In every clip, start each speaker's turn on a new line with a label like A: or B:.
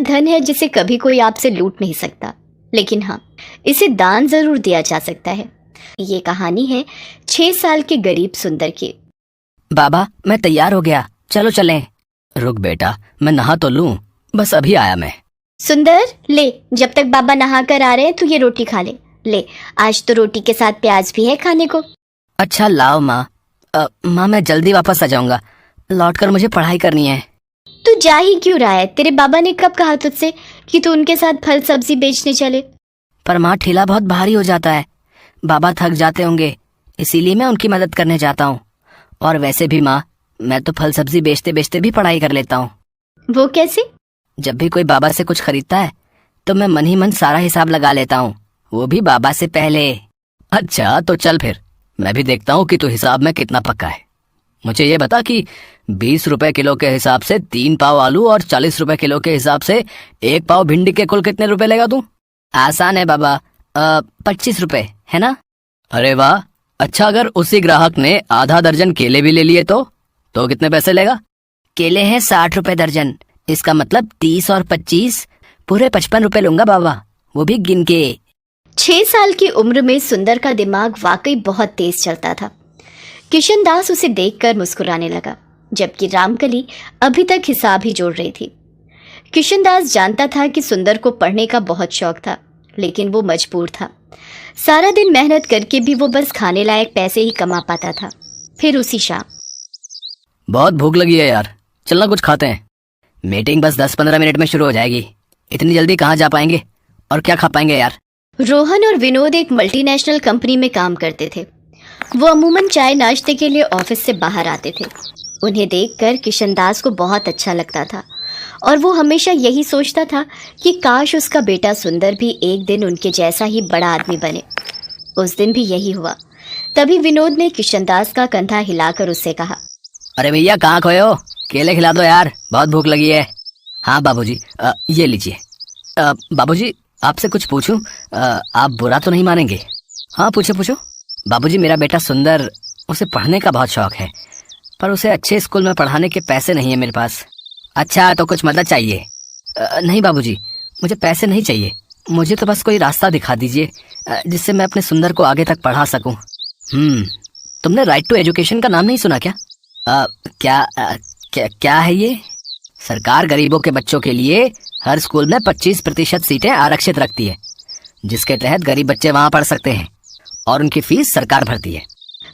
A: धन है जिसे कभी कोई आपसे लूट नहीं सकता, लेकिन हाँ, इसे दान जरूर दिया जा सकता है। ये कहानी है 6 साल के गरीब सुंदर की।
B: बाबा, मैं तैयार हो गया, चलो चलें। रुक बेटा, मैं नहा तो लूं, बस अभी आया मैं।
A: सुंदर, ले, जब तक बाबा नहा कर आ रहे हैं तू ये रोटी खा ले। ले, आज तो रोटी के साथ प्याज भी है खाने को।
B: अच्छा लाओ माँ। माँ, मैं जल्दी वापस आ जाऊंगा, लौटकर मुझे पढ़ाई करनी है।
A: तू जा ही क्यों रहा है? तेरे बाबा ने कब कहा तुझसे कि तू उनके साथ फल सब्जी बेचने चले?
B: पर माँ, ठेला बहुत भारी हो जाता है, बाबा थक जाते होंगे, इसीलिए मैं उनकी मदद करने जाता हूँ। और वैसे भी माँ, मैं तो फल सब्जी बेचते बेचते भी पढ़ाई कर लेता हूँ।
A: वो कैसे?
B: जब भी कोई बाबा से कुछ खरीदता है तो मैं मन ही मन सारा हिसाब लगा लेता हूँ, वो भी बाबा से पहले। अच्छा तो चल फिर, मैं भी देखता हूँ कि तू हिसाब में कितना पक्का है। मुझे ये बता कि 20 रुपए किलो के हिसाब से 3 पाव आलू और 40 रुपए किलो के हिसाब से 1 पाव भिंडी के कुल कितने रुपए लेगा तू? आसान है बाबा, 25 रुपए है ना? अरे वाह, अच्छा अगर उसी ग्राहक ने आधा दर्जन केले भी ले लिए तो कितने पैसे लेगा? केले हैं 60 रुपए दर्जन, इसका मतलब 30 और 25 पूरे 55 रुपए लूंगा बाबा, वो भी गिन के।
A: 6 साल की उम्र में सुंदर का दिमाग वाकई बहुत तेज चलता था। किशन दास उसे देखकर मुस्कुराने लगा, जबकि रामकली अभी तक हिसाब ही जोड़ रही थी। किशन दास जानता था कि सुंदर को पढ़ने का बहुत शौक था, लेकिन वो मजबूर था। सारा दिन मेहनत करके भी वो बस खाने लायक पैसे ही कमा पाता था। फिर उसी शाम,
B: बहुत भूख लगी है यार, चलना कुछ खाते हैं। मीटिंग बस 10-15 मिनट में शुरू हो जाएगी, इतनी जल्दी कहाँ जा पाएंगे और क्या खा पाएंगे यार।
A: रोहन और विनोद एक मल्टीनेशनल कंपनी में काम करते थे। वो अमूमन चाय नाश्ते के लिए ऑफिस से बाहर आते थे। उन्हें देखकर किशन दास को बहुत अच्छा लगता था और वो हमेशा यही सोचता था कि काश उसका बेटा सुंदर भी एक दिन उनके जैसा ही बड़ा आदमी बने। उस दिन भी यही हुआ। तभी विनोद ने किशन दास का कंधा हिलाकर उससे कहा,
B: अरे भैया, कहाँ खोए हो? केले खिला दो यार, बहुत भूख लगी है। हाँ बाबूजी, ये लीजिए। बाबूजी, आपसे कुछ पूछूं? आप बुरा तो नहीं मानेंगे? हाँ पूछो पूछो। बाबूजी, मेरा बेटा सुंदर, उसे पढ़ने का बहुत शौक है, पर उसे अच्छे स्कूल में पढ़ाने के पैसे नहीं है मेरे पास। अच्छा तो कुछ मदद चाहिए? नहीं बाबूजी, मुझे पैसे नहीं चाहिए, मुझे तो बस कोई रास्ता दिखा दीजिए जिससे मैं अपने सुंदर को आगे तक पढ़ा सकूं। तुमने राइट टू एजुकेशन का नाम नहीं सुना क्या? क्या है ये? सरकार गरीबों के बच्चों के लिए हर स्कूल में 25% सीटें आरक्षित रखती है, जिसके तहत गरीब बच्चे वहां पढ़ सकते हैं और उनकी फीस सरकार भरती है।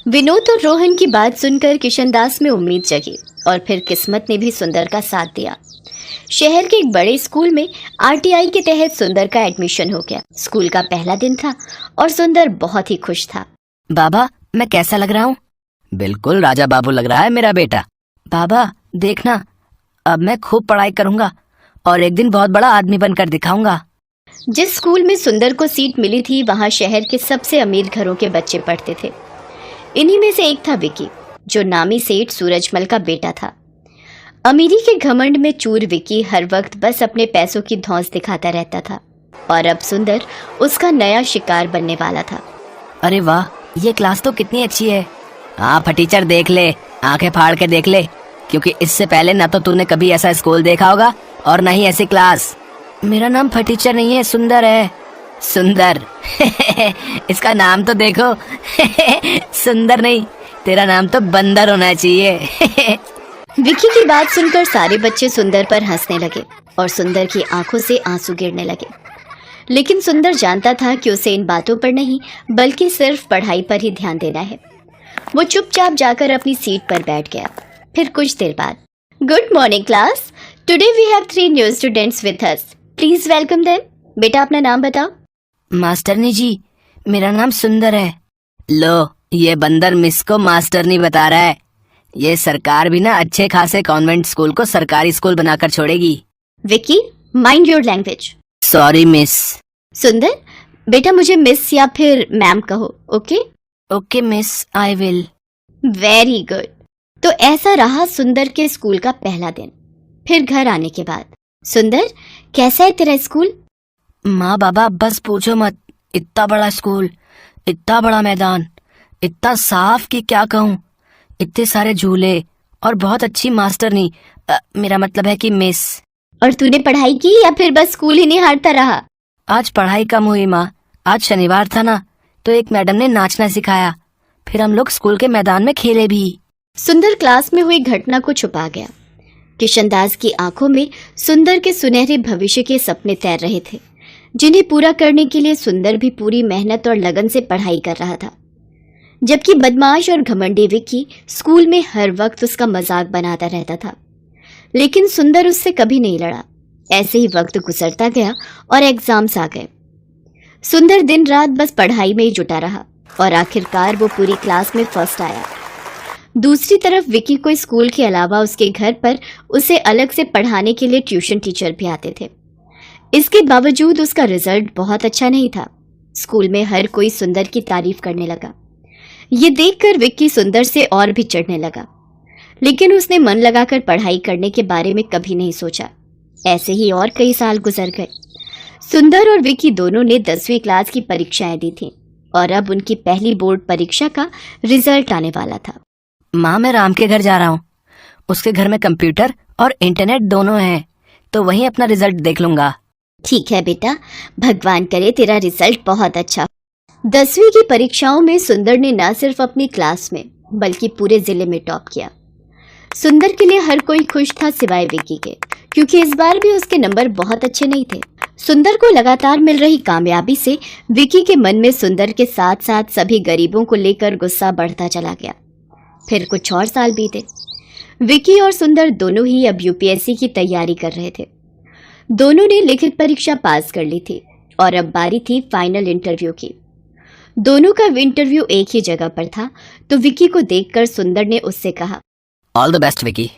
A: विनोद और रोहन की बात सुनकर किशन दास में उम्मीद जगी और फिर किस्मत ने भी सुंदर का साथ दिया। शहर के एक बड़े स्कूल में आरटीआई के तहत सुंदर का एडमिशन हो गया। स्कूल का पहला दिन था और सुंदर बहुत ही खुश था।
B: बाबा, मैं कैसा लग रहा हूँ? बिल्कुल राजा बाबू लग रहा है मेरा बेटा। बाबा देखना, अब मैं खूब पढ़ाई करूंगा और एक दिन बहुत बड़ा आदमी बनकर दिखाऊंगा।
A: जिस स्कूल में सुंदर को सीट मिली थी वहां शहर के सबसे अमीर घरों के बच्चे पढ़ते थे। इन्हीं में से एक था विकी, जो नामी सेठ सूरजमल का बेटा था। अमीरी के घमंड में चूर विकी हर वक्त बस अपने पैसों की धौंस दिखाता रहता था और अब सुंदर उसका नया शिकार बनने वाला था।
B: अरे वाह, ये क्लास तो कितनी अच्छी है। हाँ फटीचर, देख ले, आंखें फाड़ के देख ले, क्योंकि इससे पहले ना तो तूने कभी ऐसा स्कूल देखा होगा और ना ही ऐसी क्लास। मेरा नाम फटीचर नहीं है, सुंदर है। सुंदर? इसका नाम तो देखो। सुंदर नहीं, तेरा नाम तो बंदर होना चाहिए।
A: विकी की बात सुनकर सारे बच्चे सुंदर पर हंसने लगे और सुंदर की आंखों से आंसू गिरने लगे। लेकिन सुंदर जानता था कि उसे इन बातों पर नहीं बल्कि सिर्फ पढ़ाई पर ही ध्यान देना है। वो चुपचाप जाकर अपनी सीट पर बैठ गया। फिर कुछ देर बाद, good morning class, today we have 3 new students with us, please welcome them. बेटा अपना नाम बताओ।
B: मास्टरनी जी, मेरा नाम सुंदर है। लो, ये बंदर मिस को मास्टरनी बता रहा है। ये सरकार भी ना अच्छे खासे कॉन्वेंट स्कूल को सरकारी स्कूल बनाकर छोड़ेगी।
A: Vicky, mind your language.
B: Sorry miss.
A: सुंदर, बेटा मुझे मिस या फिर मैम कहो, okay?
B: Okay miss, I will.
A: Very good. तो ऐसा रहा सुंदर के स्कूल का पहला दिन। फिर घर आने के बाद, सुंदर कैसा है तेरा स्कूल?
B: माँ बाबा बस पूछो मत, इतना बड़ा स्कूल, इतना बड़ा मैदान, इतना साफ कि क्या कहूँ, इतने सारे झूले और बहुत अच्छी मास्टरनी, मेरा मतलब है कि मिस।
A: और तूने पढ़ाई की या फिर बस स्कूल ही निहारता रहा?
B: आज पढ़ाई कम हुई माँ। आज शनिवार था ना, तो एक मैडम ने नाचना सिखाया। फिर हम लोग स्कूल के मैदान में खेले भी।
A: सुंदर क्लास में हुई घटना को छुपा गया। किशनदास की आंखों में सुंदर के सुनहरे भविष्य के सपने तैर रहे थे, जिन्हें पूरा करने के लिए सुंदर भी पूरी मेहनत और लगन से पढ़ाई कर रहा था। जबकि बदमाश और घमंडी विक्की स्कूल में हर वक्त उसका मजाक बनाता रहता था, लेकिन सुंदर उससे कभी नहीं लड़ा। ऐसे ही वक्त गुजरता गया और एग्जाम्स आ गए। सुंदर दिन रात बस पढ़ाई में ही जुटा रहा और आखिरकार वो पूरी क्लास में फर्स्ट आया। दूसरी तरफ विक्की को स्कूल के अलावा उसके घर पर उसे अलग से पढ़ाने के लिए ट्यूशन टीचर भी आते थे। इसके बावजूद उसका रिजल्ट बहुत अच्छा नहीं था। स्कूल में हर कोई सुंदर की तारीफ करने लगा। ये देखकर विक्की सुंदर से और भी चिढ़ने लगा, लेकिन उसने मन लगाकर पढ़ाई करने के बारे में कभी नहीं सोचा। ऐसे ही और कई साल गुजर गए। सुंदर और विक्की दोनों ने 10वीं क्लास की परीक्षाएं दी थीं और अब उनकी पहली बोर्ड परीक्षा का रिजल्ट आने वाला था।
B: माँ, मैं राम के घर जा रहा हूँ। उसके घर में कंप्यूटर और इंटरनेट दोनों हैं, तो वहीं अपना रिजल्ट देख लूंगा।
A: ठीक है बेटा, भगवान करे तेरा रिजल्ट बहुत अच्छा। 10वीं की परीक्षाओं में सुंदर ने न सिर्फ अपनी क्लास में बल्कि पूरे जिले में टॉप किया। सुंदर के लिए हर कोई खुश था सिवाय विक्की के, क्योंकि इस बार भी उसके नंबर बहुत अच्छे नहीं थे। सुंदर को लगातार मिल रही कामयाबी से विक्की के मन में सुंदर के साथ साथ सभी गरीबों को लेकर गुस्सा बढ़ता चला गया। फिर कुछ और साल बीते। विक्की और सुंदर दोनों ही अब यूपीएससी की तैयारी कर रहे थे। दोनों ने लिखित परीक्षा पास कर ली थी और अब बारी थी फाइनल इंटरव्यू की। दोनों का इंटरव्यू एक ही जगह पर था, तो विक्की को देखकर सुंदर ने उससे कहा,
B: ऑल द बेस्ट विकी।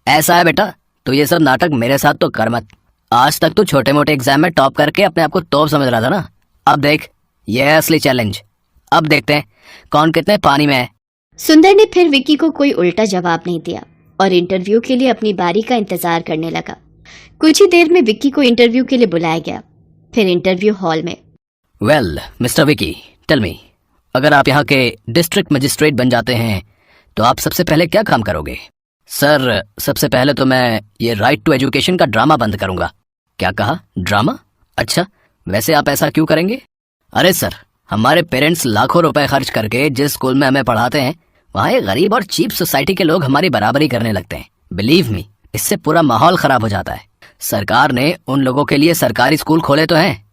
B: ऐसा है बेटा, तू ये सब नाटक मेरे साथ तो कर मत। आज तक तू छोटे मोटे एग्जाम में टॉप करके अपने आप को टॉप समझ रहा था ना। अब देख, ये है असली चैलेंज। अब देखते हैं कौन कितने पानी में है।
A: सुंदर ने फिर विक्की को कोई उल्टा जवाब नहीं दिया और इंटरव्यू के लिए अपनी बारी का इंतजार करने लगा। कुछ ही देर में विक्की को इंटरव्यू के लिए बुलाया गया। फिर इंटरव्यू हॉल में,
B: well mister Vicky, tell me, अगर आप यहाँ के डिस्ट्रिक्ट मजिस्ट्रेट बन जाते हैं तो आप सबसे पहले क्या काम करोगे? सर, सबसे पहले तो मैं ये राइट टू एजुकेशन का ड्रामा बंद करूंगा। क्या कहा? ड्रामा? अच्छा, वैसे आप ऐसा क्यों करेंगे? अरे सर, हमारे पेरेंट्स लाखों रुपए खर्च करके जिस स्कूल में हमें पढ़ाते हैं, वहाँ ये गरीब और चीप सोसाइटी के लोग हमारी बराबरी करने लगते हैं। बिलीव मी, इससे पूरा माहौल खराब हो जाता है। सरकार ने उन लोगों के लिए सरकारी स्कूल खोले तो हैं,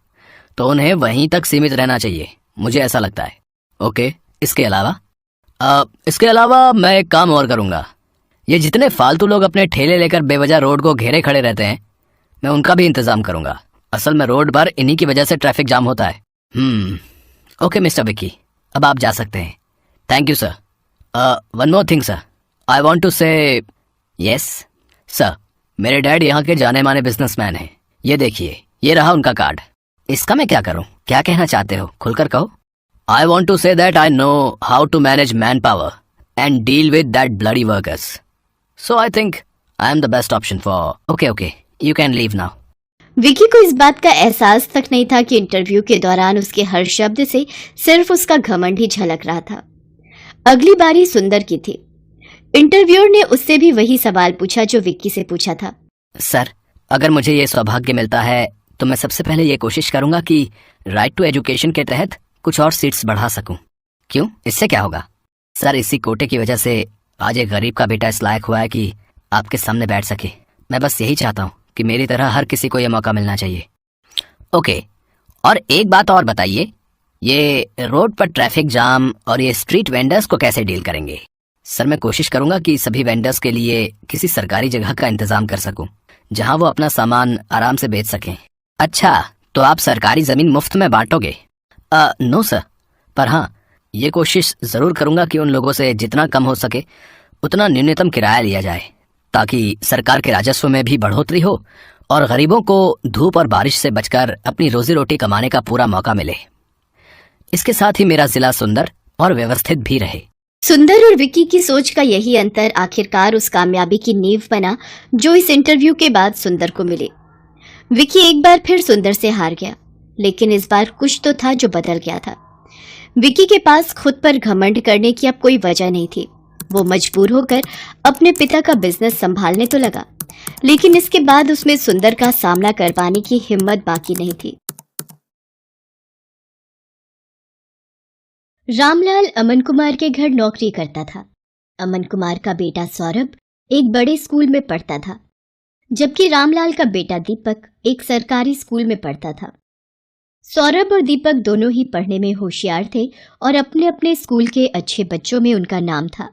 B: तो उन्हें वहीं तक सीमित रहना चाहिए, मुझे ऐसा लगता है। ओके, इसके अलावा मैं एक काम और करूंगा। ये जितने फालतू लोग अपने ठेले लेकर बेवजह रोड को घेरे खड़े रहते हैं, मैं उनका भी इंतजाम करूंगा। असल में रोड पर इन्हीं की वजह से ट्रैफिक जाम होता है। ओके मिस्टर विकी, अब आप जा सकते हैं। Thank you sir. One more thing sir, I want to say. Yes sir, मेरे डैड यहाँ के जाने माने बिजनेसमैन हैं। ये देखिए, ये रहा उनका कार्ड। इसका मैं क्या करूँ? क्या कहना चाहते हो? खुलकर कहो। I want to say that I know how to manage manpower and deal with that bloody workers. So I think I am the best option for. Okay, you can leave now.
A: Vicky को इस बात का एहसास तक नहीं था कि interview के दौरान उसके हर शब्द से सिर्फ उसका घमंड ही झलक रहा था। अगली बारी सुंदर की थी। इंटरव्यूअर ने उससे भी वही सवाल पूछा जो विक्की से पूछा था।
B: सर, अगर मुझे ये सौभाग्य मिलता है तो मैं सबसे पहले ये कोशिश करूंगा कि राइट टू एजुकेशन के तहत कुछ और सीट्स बढ़ा सकूं। क्यों? इससे क्या होगा? सर, इसी कोटे की वजह से आज एक गरीब का बेटा इस लायक हुआ है कि आपके सामने बैठ सके। मैं बस यही चाहता हूं कि मेरी तरह हर किसी को यह मौका मिलना चाहिए। ओके, और एक बात और बताइए, ये रोड पर ट्रैफिक जाम और ये स्ट्रीट वेंडर्स को कैसे डील करेंगे? सर, मैं कोशिश करूंगा कि सभी वेंडर्स के लिए किसी सरकारी जगह का इंतजाम कर सकूं, जहां वो अपना सामान आराम से बेच सकें। अच्छा, तो आप सरकारी जमीन मुफ्त में बांटोगे? नो सर, पर हाँ, ये कोशिश जरूर करूंगा कि उन लोगों से जितना कम हो सके उतना न्यूनतम किराया लिया जाए, ताकि सरकार के राजस्व में भी बढ़ोतरी हो और गरीबों को धूप और बारिश से बचकर अपनी रोजी रोटी कमाने का पूरा मौका मिले। इसके साथ ही मेरा जिला सुंदर और व्यवस्थित भी रहे।
A: सुंदर और विक्की की सोच का यही अंतर आखिरकार उस कामयाबी की नींव बना जो इस इंटरव्यू के बाद सुंदर को मिली। विक्की एक बार फिर सुंदर से हार गया, लेकिन इस बार कुछ तो था जो बदल गया था। विक्की के पास खुद पर घमंड करने की अब कोई वजह नहीं थी। वो मजबूर होकर अपने पिता का बिजनेस संभालने तो लगा, लेकिन इसके बाद उसमें सुंदर का सामना कर पाने की हिम्मत बाकी नहीं थी। रामलाल अमन कुमार के घर नौकरी करता था। अमन कुमार का बेटा सौरभ एक बड़े स्कूल में पढ़ता था, जबकि रामलाल का बेटा दीपक एक सरकारी स्कूल में पढ़ता था। सौरभ और दीपक दोनों ही पढ़ने में होशियार थे और अपने अपने स्कूल के अच्छे बच्चों में उनका नाम था।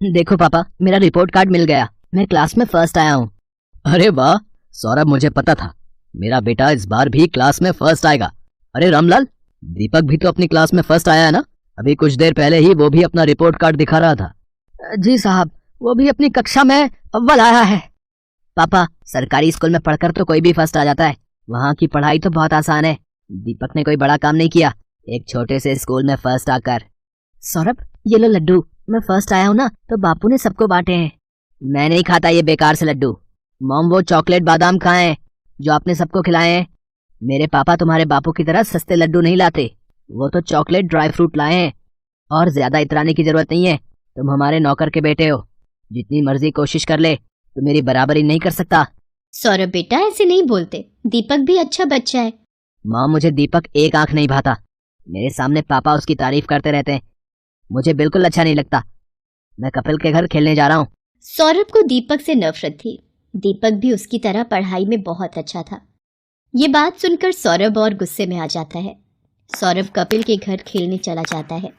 B: देखो पापा, मेरा रिपोर्ट कार्ड मिल गया, मैं क्लास में फर्स्ट आया हूँ। अरे वाह सौरभ, मुझे पता था मेरा बेटा इस बार भी क्लास में फर्स्ट आएगा। अरे रामलाल, दीपक भी तो अपनी क्लास में फर्स्ट आया है ना? अभी कुछ देर पहले ही वो भी अपना रिपोर्ट कार्ड दिखा रहा था। जी साहब, वो भी अपनी कक्षा में अव्वल आया है। पापा, सरकारी स्कूल में पढ़कर तो कोई भी फर्स्ट आ जाता है, वहाँ की पढ़ाई तो बहुत आसान है। दीपक ने कोई बड़ा काम नहीं किया एक छोटे से स्कूल में फर्स्ट आकर। सौरभ, ये लो लड्डू, मैं फर्स्ट आया हूँ ना तो बापू ने सबको बांटे हैं। मैं नहीं खाता ये बेकार से लड्डू। मॉम, वो चॉकलेट बादाम खाएं जो आपने सबको खिलाए हैं। मेरे पापा तुम्हारे बापू की तरह सस्ते लड्डू नहीं लाते, वो तो चॉकलेट ड्राई फ्रूट लाए हैं। और ज्यादा इतराने की जरूरत नहीं है, तुम हमारे नौकर के बेटे हो, जितनी मर्जी कोशिश कर ले तो मेरी बराबरी नहीं कर सकता।
A: सौरभ बेटा, ऐसे नहीं बोलते, दीपक भी अच्छा बच्चा है।
B: माँ, मुझे दीपक एक आंख नहीं भाता। मेरे सामने पापा उसकी तारीफ करते रहते हैं, मुझे बिल्कुल अच्छा नहीं लगता। मैं कपिल के घर खेलने जा रहा हूँ।
A: सौरभ को दीपक से नफरत थी। दीपक भी उसकी तरह पढ़ाई में बहुत अच्छा था। ये बात सुनकर सौरभ और गुस्से में आ जाता है। सौरभ कपिल के घर खेलने चला जाता है।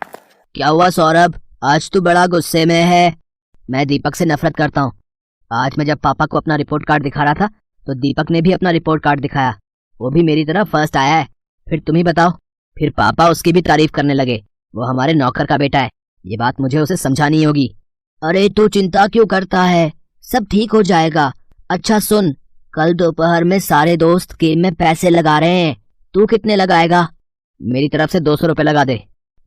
B: क्या हुआ सौरभ, आज तू बड़ा गुस्से में है? मैं दीपक से नफरत करता हूँ। आज मैं जब पापा को अपना रिपोर्ट कार्ड दिखा रहा था तो दीपक ने भी अपना रिपोर्ट कार्ड दिखाया, वो भी मेरी तरह फर्स्ट आया है। फिर तुम ही बताओ, फिर पापा उसकी भी तारीफ करने लगे, वो हमारे नौकर का बेटा है। ये बात मुझे उसे समझानी होगी। अरे तू चिंता क्यों करता है, सब ठीक हो जाएगा। अच्छा सुन, कल दोपहर में सारे दोस्त गेम में पैसे लगा रहे हैं, तू कितने लगाएगा? मेरी तरफ से 200 रुपए लगा दे।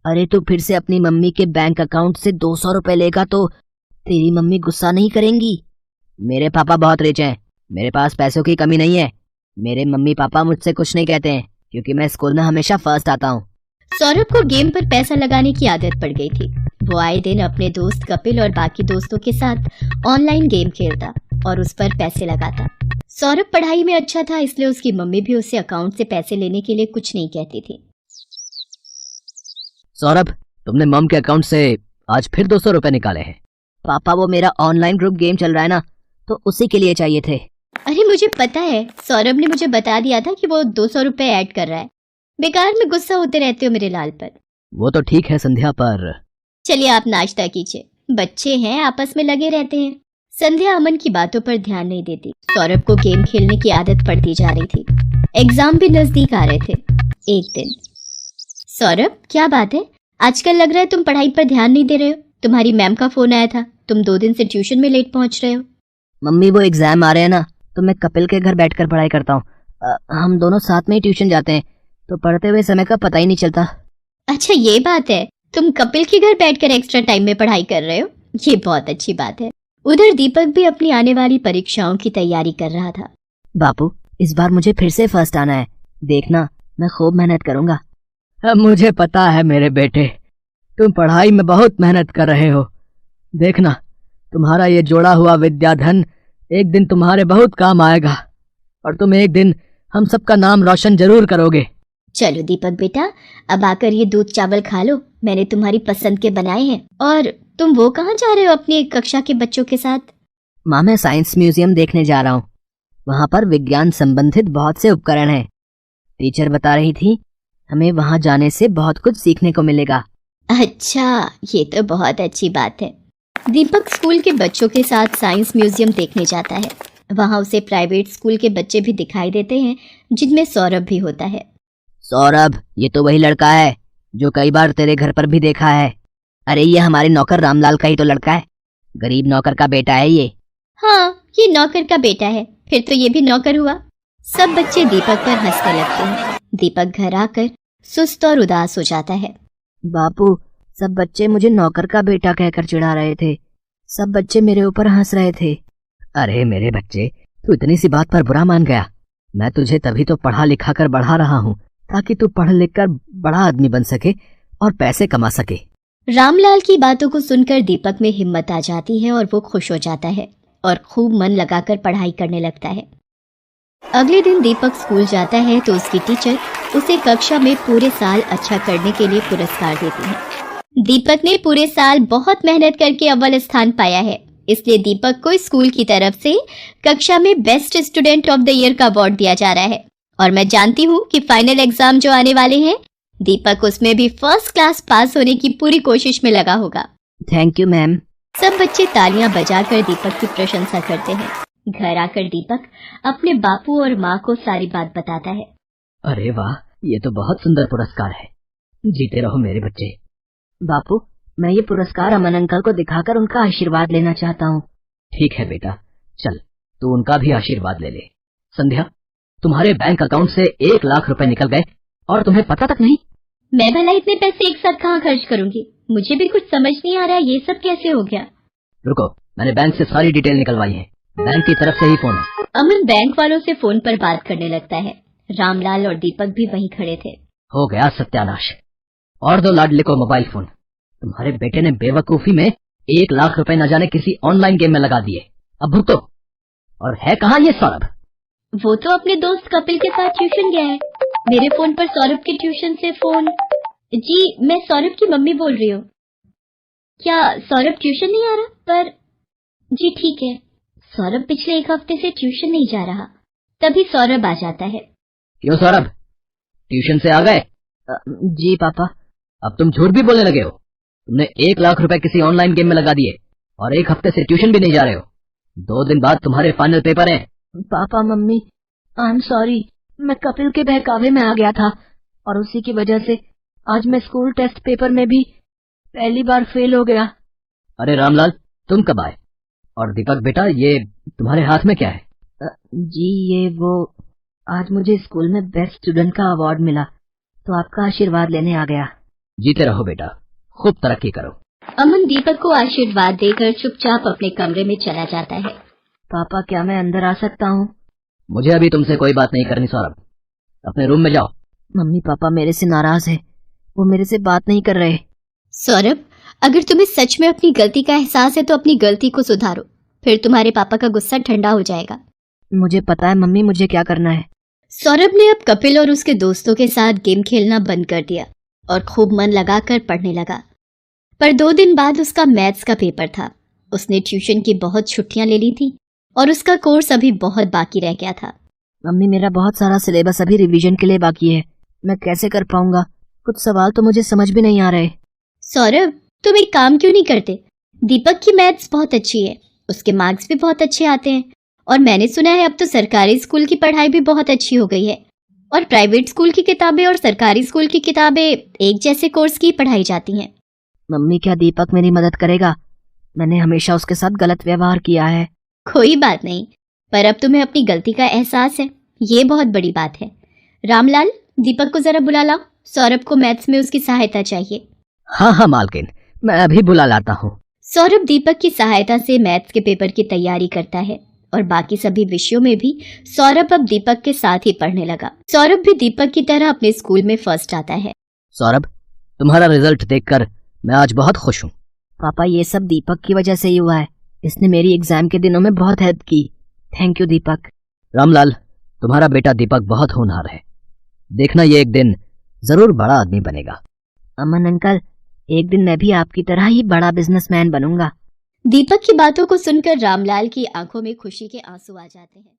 B: अरे तू फिर से अपनी मम्मी के बैंक अकाउंट से 200 रुपए लेगा तो तेरी मम्मी गुस्सा नहीं करेंगी? मेरे पापा बहुत रिच हैं, मेरे पास पैसों की कमी नहीं है। मेरे मम्मी पापा मुझसे कुछ नहीं कहते हैं क्योंकि मैं स्कूल में हमेशा फर्स्ट आता हूँ।
A: सौरभ को गेम पर पैसा लगाने की आदत पड़ गई थी। वो आए दिन अपने दोस्त कपिल और बाकी दोस्तों के साथ ऑनलाइन गेम खेलता और उस पर पैसे लगाता। सौरभ पढ़ाई में अच्छा था, इसलिए उसकी मम्मी भी उसे अकाउंट से पैसे लेने के लिए कुछ नहीं कहती थी।
B: सौरभ, तुमने मम के अकाउंट से आज फिर 200 रुपए निकाले हैं। पापा, वो मेरा ऑनलाइन ग्रुप गेम चल रहा है ना, तो उसी के लिए चाहिए थे।
A: अरे मुझे पता है, सौरभ ने मुझे बता दिया था कि वो 200 रुपए ऐड कर रहा है। बेकार में गुस्सा होते रहते हो मेरे लाल पर।
B: वो तो ठीक है संध्या, पर
A: चलिए आप नाश्ता कीजिए, बच्चे हैं आपस में लगे रहते हैं। संध्या अमन की बातों पर ध्यान नहीं देती। सौरभ को गेम खेलने की आदत पड़ती जा रही थी। एग्जाम भी नजदीक आ रहे थे। एक दिन, सौरभ क्या बात है, आजकल लग रहा है तुम पढ़ाई पर ध्यान नहीं दे रहे हो। तुम्हारी मैम का फोन आया था, तुम 2 दिन से ट्यूशन में लेट पहुंच रहे हो।
B: मम्मी, वो एग्जाम आ रहे हैं ना, तो मैं कपिल के घर बैठकर पढ़ाई करता हूँ। हम दोनों साथ में ही ट्यूशन जाते हैं, तो पढ़ते हुए समय का पता ही नहीं चलता।
A: अच्छा ये बात है, तुम कपिल के घर बैठकर एक्स्ट्रा टाइम में पढ़ाई कर रहे हो, ये बहुत अच्छी बात है। उधर दीपक भी अपनी आने वाली परीक्षाओं की तैयारी कर रहा था।
B: बापू, इस बार मुझे फिर से फर्स्ट आना है, देखना मैं खूब मेहनत करूंगा। मुझे पता है मेरे बेटे, तुम पढ़ाई में बहुत मेहनत कर रहे हो। देखना, तुम्हारा ये जोड़ा हुआ विद्याधन एक दिन तुम्हारे बहुत काम आएगा और तुम एक दिन हम सबका नाम रोशन जरूर करोगे।
A: चलो दीपक बेटा, अब आकर ये दूध चावल खा लो, मैंने तुम्हारी पसंद के बनाए हैं। और तुम वो कहाँ जा रहे हो अपनी कक्षा के बच्चों के साथ?
B: माँ, मैं साइंस म्यूजियम देखने जा रहा हूँ। वहाँ पर विज्ञान संबंधित बहुत से उपकरण हैं। टीचर बता रही थी हमें वहाँ जाने से बहुत कुछ सीखने को मिलेगा।
A: अच्छा, ये तो बहुत अच्छी बात है। दीपक स्कूल के बच्चों के साथ साइंस म्यूजियम देखने जाता है। वहाँ उसे प्राइवेट स्कूल के बच्चे भी दिखाई देते हैं, जिनमें सौरभ भी होता है।
B: सौरभ, ये तो वही लड़का है जो कई बार तेरे घर पर भी देखा है। अरे ये हमारे नौकर रामलाल का ही तो लड़का है, गरीब नौकर का बेटा है ये।
A: हाँ, ये नौकर का बेटा है, फिर तो ये भी नौकर हुआ। सब बच्चे दीपक पर हंसने लगते हैं। दीपक घर आकर सुस्त और उदास हो जाता है।
B: बापू, सब बच्चे मुझे नौकर का बेटा कहकर चिढ़ा रहे थे, सब बच्चे मेरे ऊपर हंस रहे थे। अरे मेरे बच्चे, तू इतनी सी बात पर बुरा मान गया। मैं तुझे तभी तो पढ़ा लिखा कर बढ़ा रहा हूँ ताकि तू पढ़ लिख कर बड़ा आदमी बन सके और पैसे कमा सके।
A: रामलाल की बातों को सुनकर दीपक में हिम्मत आ जाती है और वो खुश हो जाता है। और खूब मन लगाकर पढ़ाई करने लगता है। अगले दिन दीपक स्कूल जाता है तो उसकी टीचर उसे कक्षा में पूरे साल अच्छा करने के लिए पुरस्कार देती है। दीपक ने पूरे साल बहुत मेहनत करके अव्वल स्थान पाया है, इसलिए दीपक को स्कूल की तरफ से कक्षा में best student of the year का अवार्ड दिया जा रहा है। और मैं जानती हूँ कि फाइनल एग्जाम जो आने वाले हैं, दीपक उसमें भी फर्स्ट क्लास पास होने की पूरी कोशिश में लगा होगा।
B: Thank you ma'am.
A: सब बच्चे तालियां बजाकर दीपक की प्रशंसा करते हैं। घर आकर दीपक अपने बापू और माँ को सारी बात बताता है।
B: अरे वाह, ये तो बहुत सुंदर पुरस्कार है। जीते रहो मेरे बच्चे। बापू, मैं ये पुरस्कार अमन अंकल को दिखाकर उनका आशीर्वाद लेना चाहता हूँ। ठीक है बेटा, चल तू उनका भी आशीर्वाद ले ले। संध्या, तुम्हारे बैंक अकाउंट से 1 लाख रुपए निकल गए और तुम्हें पता तक नहीं।
A: मैं भला इतने पैसे एक साथ कहाँ खर्च करूंगी? मुझे भी कुछ समझ नहीं आ रहा, ये सब कैसे हो गया?
B: रुको, मैंने बैंक से सारी डिटेल निकलवाई है। बैंक की तरफ से ही फोन है।
A: अमन बैंक वालों से फोन पर बात करने लगता है। रामलाल और दीपक भी वहीं खड़े थे।
B: हो गया सत्यानाश। और दो लाडले को मोबाइल फोन। तुम्हारे बेटे ने बेवकूफी में 1 लाख रुपए न जाने किसी ऑनलाइन गेम में लगा दिए। अब भुगतो। और है कहाँ ये सौरभ?
A: वो तो अपने दोस्त कपिल के साथ ट्यूशन गया है। मेरे फोन पर सौरभ के ट्यूशन से फोन। जी, मैं सौरभ की मम्मी बोल रही हूँ। क्या सौरभ ट्यूशन नहीं आ रहा? पर जी ठीक है, सौरभ पिछले 1 हफ्ते से ट्यूशन नहीं जा रहा। तभी सौरभ आ जाता है।
B: क्यों सौरभ, ट्यूशन से आ गए? जी पापा। अब तुम झूठ भी बोलने लगे हो। तुमने 1 लाख रुपए किसी ऑनलाइन गेम में लगा दिए और 1 हफ्ते से ट्यूशन भी नहीं जा रहे हो। 2 दिन बाद तुम्हारे फाइनल पेपर हैं। Papa mummy, I am sorry. मैं कपिल के बहकावे में आ गया था और उसी की वजह से आज मैं स्कूल टेस्ट पेपर में भी पहली बार फेल हो गया। अरे रामलाल, तुम कब आए? और दीपक बेटा, ये तुम्हारे हाथ में क्या है? जी ये वो, आज मुझे स्कूल में बेस्ट स्टूडेंट का अवार्ड मिला तो आपका आशीर्वाद लेने आ गया। जीते रहो बेटा, खूब तरक्की करो।
A: अमन दीपक को आशीर्वाद देकर चुपचाप अपने कमरे में चला जाता है।
B: पापा, क्या मैं अंदर आ सकता हूँ? मुझे अभी तुमसे कोई बात नहीं करनी सौरभ, अपने रूम में जाओ। मम्मी पापा मेरे से नाराज है, वो मेरे से बात नहीं कर रहे।
A: सौरभ, अगर तुम्हें सच में अपनी गलती का एहसास है तो अपनी गलती को सुधारो, फिर तुम्हारे पापा का गुस्सा ठंडा हो जाएगा।
B: मुझे पता है मम्मी, मुझे क्या करना है।
A: सौरभ ने अब कपिल और उसके दोस्तों के साथ गेम खेलना बंद कर दिया और खूब मन लगाकर पढ़ने लगा। पर 2 दिन बाद उसका मैथ्स का पेपर था। उसने ट्यूशन की बहुत छुट्टियां ले ली थी और उसका कोर्स अभी बहुत बाकी रह गया था।
B: मम्मी, मेरा बहुत सारा सिलेबस अभी रिवीजन के लिए बाकी है, मैं कैसे कर पाऊंगा? कुछ सवाल तो मुझे समझ भी नहीं आ रहे।
A: सौरभ, तुम एक काम क्यों नहीं करते? दीपक की मैथ्स बहुत अच्छी है, उसके मार्क्स भी बहुत अच्छे आते हैं और मैंने सुना है अब तो सरकारी स्कूल की पढ़ाई भी बहुत अच्छी हो गई है और प्राइवेट स्कूल की किताबें और सरकारी स्कूल की किताबें एक जैसे कोर्स की पढ़ाई जाती हैं।
B: मम्मी, क्या दीपक मेरी मदद करेगा? मैंने हमेशा उसके साथ गलत व्यवहार किया है।
A: कोई बात नहीं, पर अब तुम्हें अपनी गलती का एहसास है, ये बहुत बड़ी बात है। रामलाल, दीपक को जरा बुला लाओ, सौरभ को मैथ्स में उसकी सहायता चाहिए।
B: हाँ हाँ मालकिन, मैं अभी बुला लाता हूँ।
A: सौरभ दीपक की सहायता से मैथ्स के पेपर की तैयारी करता है और बाकी सभी विषयों में भी सौरभ अब दीपक के साथ ही पढ़ने लगा। सौरभ भी दीपक की तरह अपने स्कूल में फर्स्ट आता है।
B: सौरभ, तुम्हारा रिजल्ट देखकर मैं आज बहुत खुश हूँ। पापा, ये सब दीपक की वजह से ही हुआ है, इसने मेरी एग्जाम के दिनों में बहुत हेल्प की। थैंक यू दीपक। रामलाल, तुम्हारा बेटा दीपक बहुत होनहार है, देखना ये एक दिन जरूर बड़ा आदमी बनेगा। अमन अंकल, एक दिन मैं भी आपकी तरह ही बड़ा बिजनेसमैन बनूंगा।
A: दीपक की बातों को सुनकर रामलाल की आंखों में खुशी के आंसू आ जाते हैं।